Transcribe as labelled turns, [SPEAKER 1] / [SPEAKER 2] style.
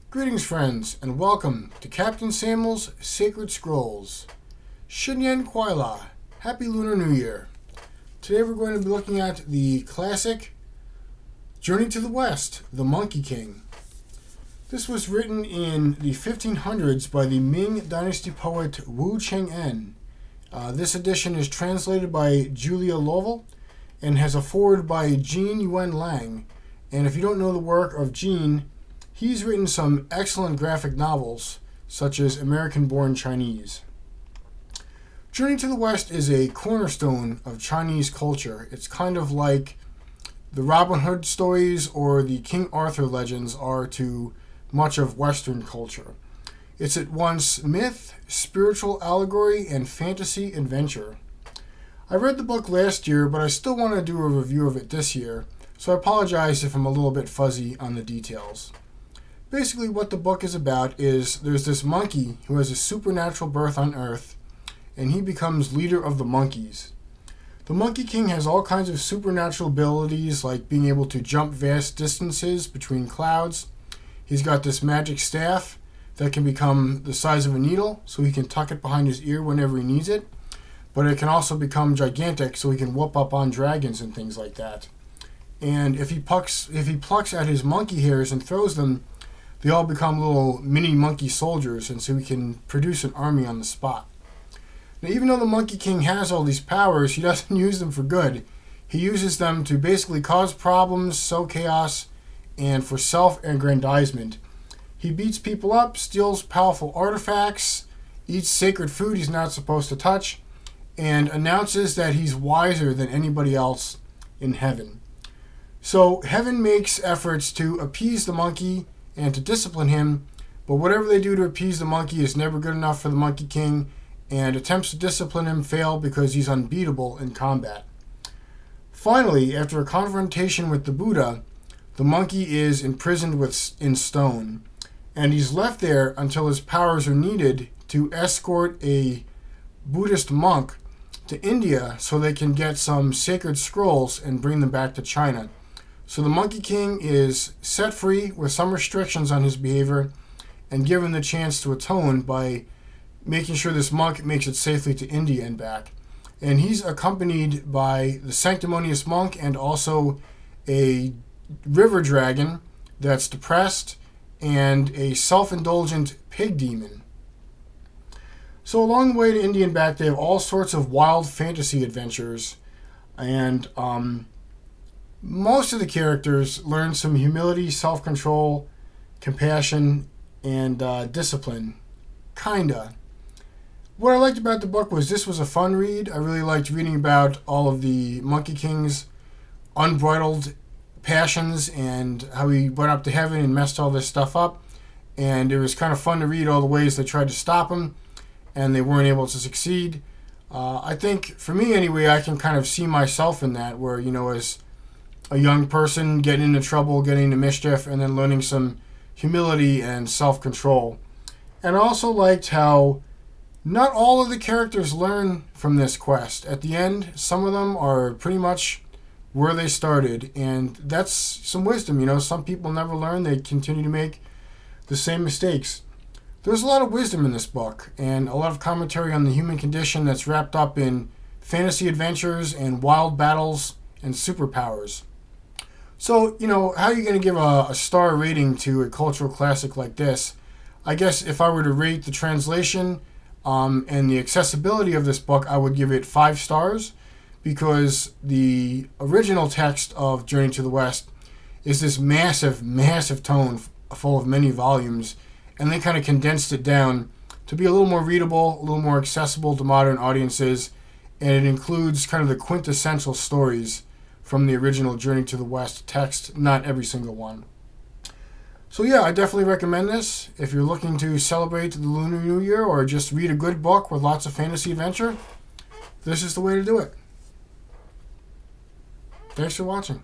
[SPEAKER 1] Greetings, friends, and welcome to Captain Samuel's Sacred Scrolls. Shinyan Kwaila. Happy Lunar New Year. Today we're going to be looking at the classic Journey to the West, The Monkey King. This was written in the 1500s by the Ming Dynasty poet Wu Cheng'en. This edition is translated by Julia Lovell and has a foreword by Jean Yuen Lang. And if you don't know the work of Jean, he's written some excellent graphic novels, such as American-Born Chinese. Journey to the West is a cornerstone of Chinese culture. It's kind of like the Robin Hood stories or the King Arthur legends are to much of Western culture. It's at once myth, spiritual allegory, and fantasy adventure. I read the book last year, but I still want to do a review of it this year, so I apologize if I'm a little bit fuzzy on the details. Basically, what the book is about is there's this monkey who has a supernatural birth on Earth, and he becomes leader of the monkeys. The Monkey King has all kinds of supernatural abilities, like being able to jump vast distances between clouds. He's got this magic staff that can become the size of a needle, so he can tuck it behind his ear whenever he needs it. But it can also become gigantic, so he can whoop up on dragons and things like that. And if he plucks at his monkey hairs and throws them, they all become little mini monkey soldiers, and so he can produce an army on the spot. Now, even though the Monkey King has all these powers, he doesn't use them for good. He uses them to basically cause problems, sow chaos, and for self-aggrandizement. He beats people up, steals powerful artifacts, eats sacred food he's not supposed to touch, and announces that he's wiser than anybody else in heaven. So heaven makes efforts to appease the monkey and to discipline him, but whatever they do to appease the monkey is never good enough for the Monkey King, and attempts to discipline him fail because he's unbeatable in combat. Finally, after a confrontation with the Buddha, the monkey is imprisoned in stone, and he's left there until his powers are needed to escort a Buddhist monk to India so they can get some sacred scrolls and bring them back to China. So the Monkey King is set free with some restrictions on his behavior and given the chance to atone by making sure this monk makes it safely to India and back. And he's accompanied by the sanctimonious monk and also a river dragon that's depressed and a self-indulgent pig demon. So along the way to India and back, they have all sorts of wild fantasy adventures, and most of the characters learn some humility, self-control, compassion, and discipline. Kinda. What I liked about the book was this was a fun read. I really liked reading about all of the Monkey King's unbridled passions and how he went up to heaven and messed all this stuff up. And it was kind of fun to read all the ways they tried to stop him and they weren't able to succeed. I think, for me anyway, I can kind of see myself in that, where, as a young person getting into trouble, getting into mischief, and then learning some humility and self-control. And I also liked how not all of the characters learn from this quest. At the end, some of them are pretty much where they started, and that's some wisdom. Some people never learn. They continue to make the same mistakes. There's a lot of wisdom in this book, and a lot of commentary on the human condition that's wrapped up in fantasy adventures and wild battles and superpowers. So, how are you going to give a star rating to a cultural classic like this? I guess if I were to rate the translation and the accessibility of this book, I would give it 5 stars, because the original text of Journey to the West is this massive, massive tome full of many volumes, and they kind of condensed it down to be a little more readable, a little more accessible to modern audiences, and it includes kind of the quintessential stories from the original Journey to the West text, not every single one. So yeah, I definitely recommend this. If you're looking to celebrate the Lunar New Year or just read a good book with lots of fantasy adventure, this is the way to do it. Thanks for watching.